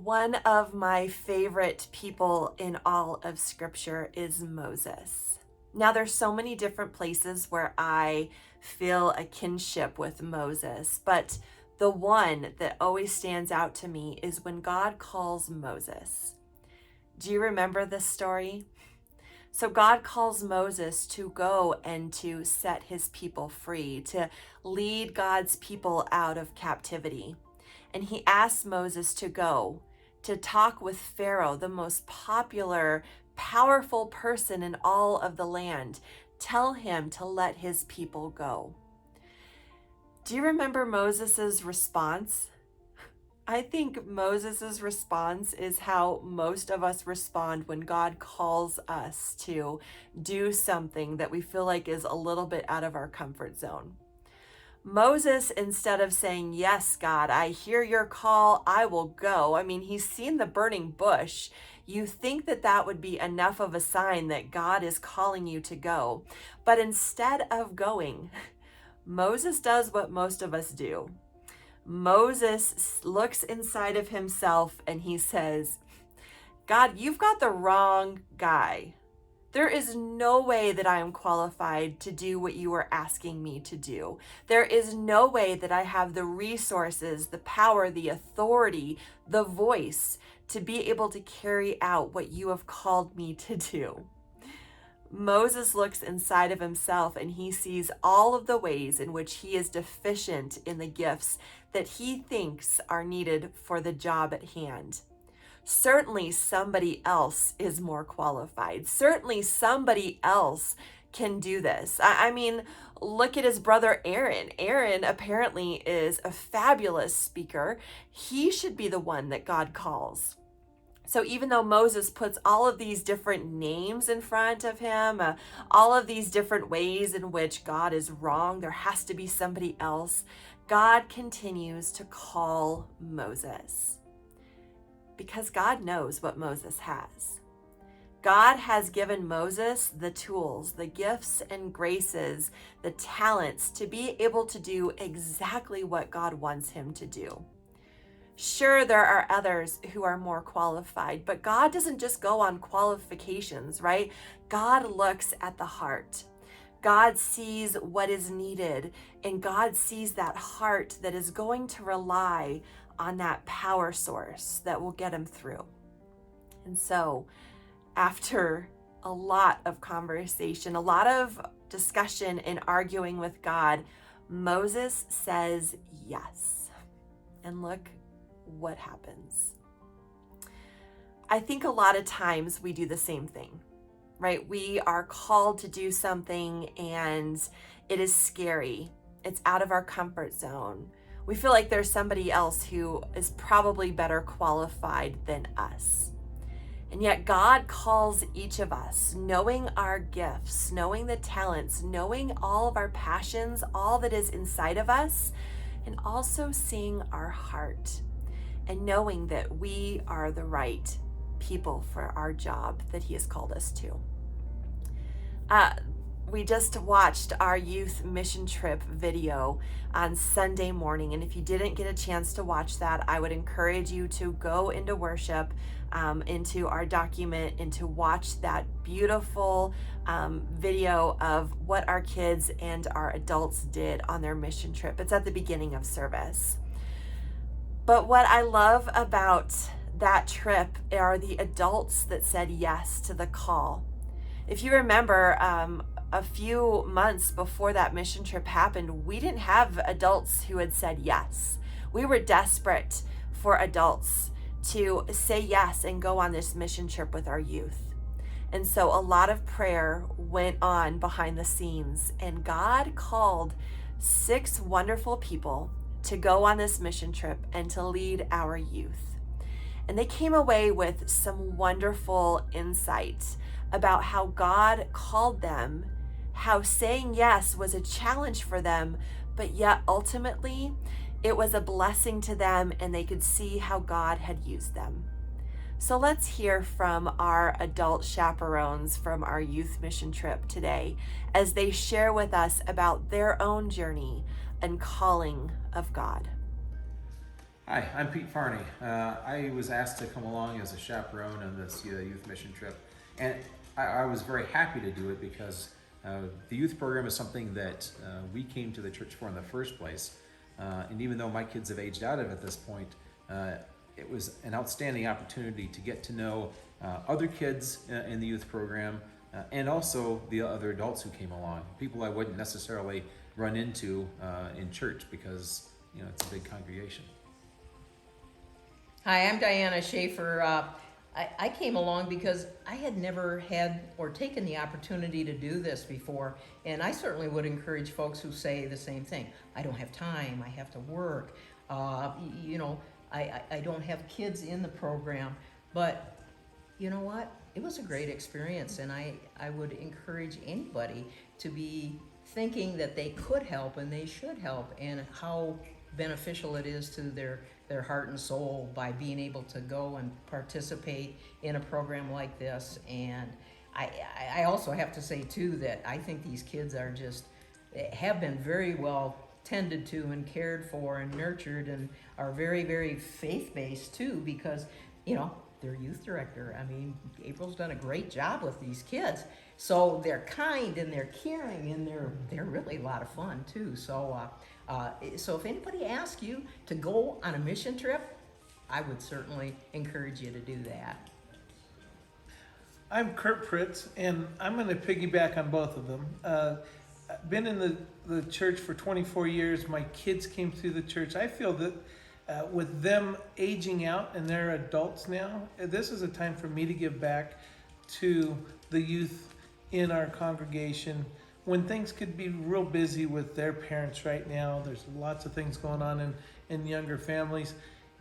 One of my favorite people in all of Scripture is Moses. Now, there's so many different places where I feel a kinship with Moses, but the one that always stands out to me is when God calls Moses. Do you remember this story? So God calls Moses to go and to set his people free, to lead God's people out of captivity. And he asks Moses to go to talk with Pharaoh, the most popular, powerful person in all of the land. Tell him to let his people go. Do you remember Moses's response? I think Moses's response is how most of us respond when God calls us to do something that we feel like is a little bit out of our comfort zone. Moses, instead of saying, "Yes, God, I hear your call, I will go." I mean, he's seen the burning bush. You think that that would be enough of a sign that God is calling you to go. But instead of going, Moses does what most of us do. Moses looks inside of himself and he says, "God, you've got the wrong guy. There is no way that I am qualified to do what you are asking me to do. There is no way that I have the resources, the power, the authority, the voice to be able to carry out what you have called me to do." Moses looks inside of himself and he sees all of the ways in which he is deficient in the gifts that he thinks are needed for the job at hand. Certainly somebody else is more qualified. Certainly somebody else can do this. I mean, look at his brother Aaron. Aaron apparently is a fabulous speaker. He should be the one that God calls. So even though Moses puts all of these different names in front of him, all of these different ways in which God is wrong, there has to be somebody else, God continues to call Moses. Because God knows what Moses has. God has given Moses the tools, the gifts and graces, the talents to be able to do exactly what God wants him to do. Sure, there are others who are more qualified, but God doesn't just go on qualifications, right? God looks at the heart. God sees what is needed, and God sees that heart that is going to rely on that power source that will get him through. And so, after a lot of conversation, a lot of discussion and arguing with God, Moses says yes. And look what happens. I think a lot of times we do the same thing, right? We are called to do something and it is scary. It's out of our comfort zone. We feel like there's somebody else who is probably better qualified than us. And yet God calls each of us, knowing our gifts, knowing the talents, knowing all of our passions, all that is inside of us, and also seeing our heart and knowing that we are the right people for our job that he has called us to. We just watched our youth mission trip video on Sunday morning. And if you didn't get a chance to watch that, I would encourage you to go into worship, into our document, and to watch that beautiful video of what our kids and our adults did on their mission trip. It's at the beginning of service. But what I love about that trip are the adults that said yes to the call. If you remember, a few months before that mission trip happened, we didn't have adults who had said yes. We were desperate for adults to say yes and go on this mission trip with our youth. And so a lot of prayer went on behind the scenes, and God called 6 wonderful people to go on this mission trip and to lead our youth. And they came away with some wonderful insight about how God called them, how saying yes was a challenge for them, but yet ultimately it was a blessing to them and they could see how God had used them. So let's hear from our adult chaperones from our youth mission trip today as they share with us about their own journey and calling of God. Hi, I'm Pete Farney. I was asked to come along as a chaperone on this youth mission trip, and I was very happy to do it because the youth program is something that we came to the church for in the first place. And even though my kids have aged out of it at this point, it was an outstanding opportunity to get to know other kids in the youth program and also the other adults who came along, people I wouldn't necessarily run into in church because it's a big congregation. Hi, I'm Diana Schaefer. I came along because I had never had or taken the opportunity to do this before, and I certainly would encourage folks who say the same thing. I don't have time, I have to work, I don't have kids in the program, but you know what? It was a great experience, and I would encourage anybody to be thinking that they could help and they should help, and how beneficial it is to their heart and soul by being able to go and participate in a program like this. And I also have to say too that I think these kids are have been very well tended to and cared for and nurtured, and are very, very faith-based too, because their youth director, April's done a great job with these kids. So they're kind and they're caring and they're really a lot of fun too. So if anybody asks you to go on a mission trip, I would certainly encourage you to do that. I'm Kurt Pritz, and I'm going to piggyback on both of them. I've been in the church for 24 years. My kids came through the church. I feel that with them aging out and they're adults now, this is a time for me to give back to the youth in our congregation. When things could be real busy with their parents right now, there's lots of things going on in younger families.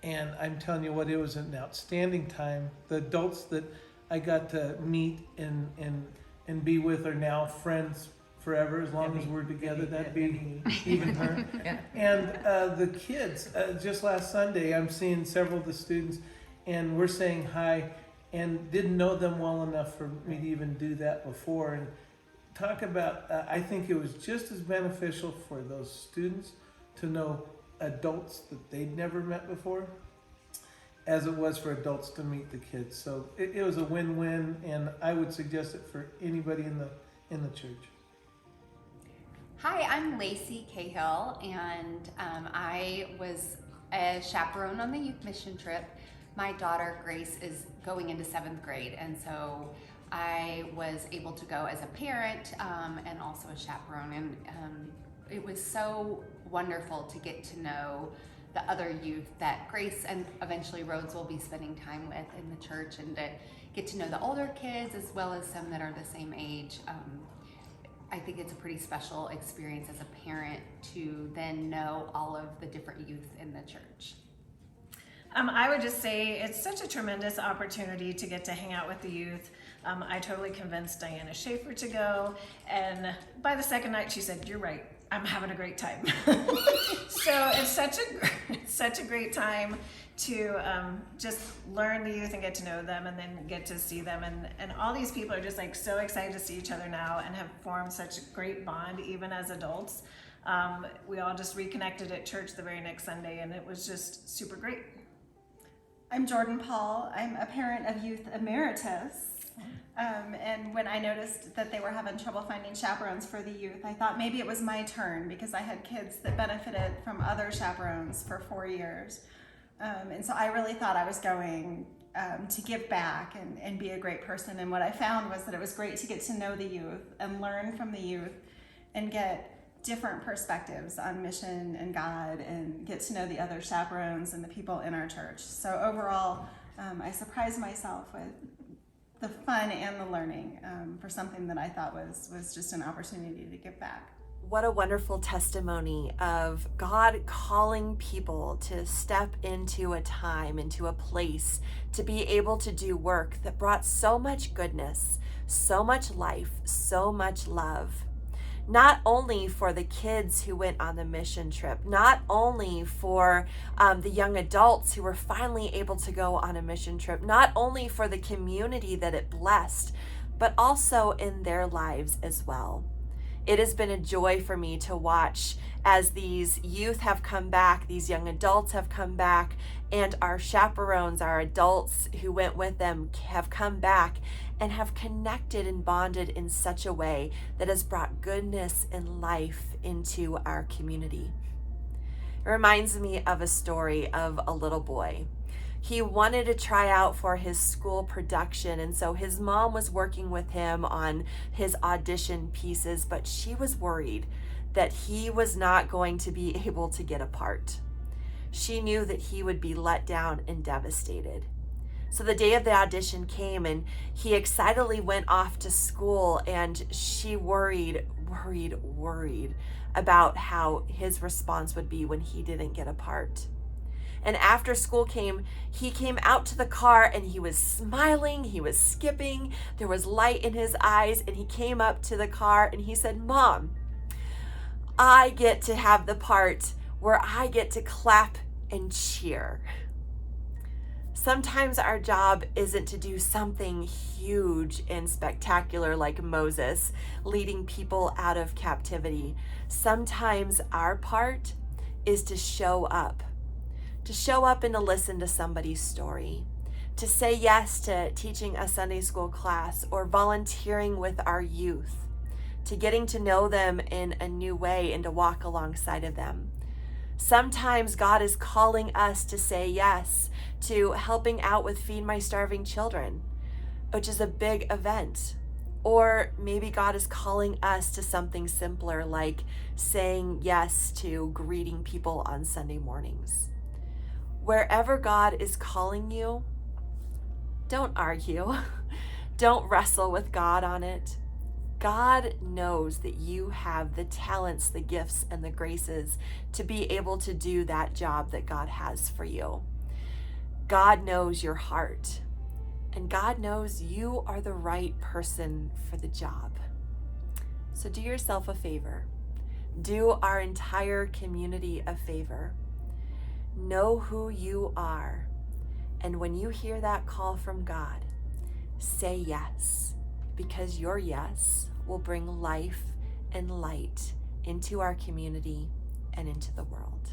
And I'm telling you what, it was an outstanding time. The adults that I got to meet and be with are now friends forever, as long as we're together. That'd be even her. Yeah. And the kids, just last Sunday, I'm seeing several of the students, and we're saying hi, and didn't know them well enough for me to even do that before. And talk about, I think it was just as beneficial for those students to know adults that they'd never met before as it was for adults to meet the kids. So it was a win-win, and I would suggest it for anybody in the church. Hi, I'm Lacey Cahill, and I was a chaperone on the youth mission trip. My daughter Grace is going into 7th grade, and so I was able to go as a parent and also a chaperone, and it was so wonderful to get to know the other youth that Grace and eventually Rhodes will be spending time with in the church, and to get to know the older kids as well as some that are the same age. I think it's a pretty special experience as a parent to then know all of the different youth in the church. I would just say it's such a tremendous opportunity to get to hang out with the youth. I totally convinced Diana Schaefer to go, and by the second night she said, "You're right, I'm having a great time." So it's such a great time to just learn the youth and get to know them, and then get to see them, and all these people are just so excited to see each other now and have formed such a great bond even as adults. We all just reconnected at church the very next Sunday, and it was just super great. I'm Jordan Paul. I'm a parent of youth emeritus. And when I noticed that they were having trouble finding chaperones for the youth, I thought maybe it was my turn, because I had kids that benefited from other chaperones for 4 years. And so I really thought I was going to give back and be a great person. And what I found was that it was great to get to know the youth and learn from the youth and get different perspectives on mission and God, and get to know the other chaperones and the people in our church. So overall, I surprised myself with the fun and the learning for something that I thought was just an opportunity to give back. What a wonderful testimony of God calling people to step into a time, into a place, to be able to do work that brought so much goodness, so much life, so much love. Not only for the kids who went on the mission trip, not only for the young adults who were finally able to go on a mission trip, not only for the community that it blessed, but also in their lives as well. It has been a joy for me to watch as these youth have come back, these young adults have come back, and our chaperones, our adults who went with them, have come back and have connected and bonded in such a way that has brought goodness and life into our community. It reminds me of a story of a little boy. He wanted to try out for his school production, and so his mom was working with him on his audition pieces, but she was worried that he was not going to be able to get a part. She knew that he would be let down and devastated. So the day of the audition came, and he excitedly went off to school, and she worried about how his response would be when he didn't get a part. And after school came, he came out to the car and he was smiling, he was skipping, there was light in his eyes, and he came up to the car and he said, "Mom, I get to have the part where I get to clap and cheer." Sometimes our job isn't to do something huge and spectacular like Moses leading people out of captivity. Sometimes our part is to show up and to listen to somebody's story, to say yes to teaching a Sunday school class or volunteering with our youth, to getting to know them in a new way and to walk alongside of them. Sometimes God is calling us to say yes to helping out with Feed My Starving Children, which is a big event. Or maybe God is calling us to something simpler like saying yes to greeting people on Sunday mornings. Wherever God is calling you, don't argue. Don't wrestle with God on it. God knows that you have the talents, the gifts, and the graces to be able to do that job that God has for you. God knows your heart, and God knows you are the right person for the job. So do yourself a favor. Do our entire community a favor. Know who you are, and when you hear that call from God, say yes, because your yes will bring life and light into our community and into the world.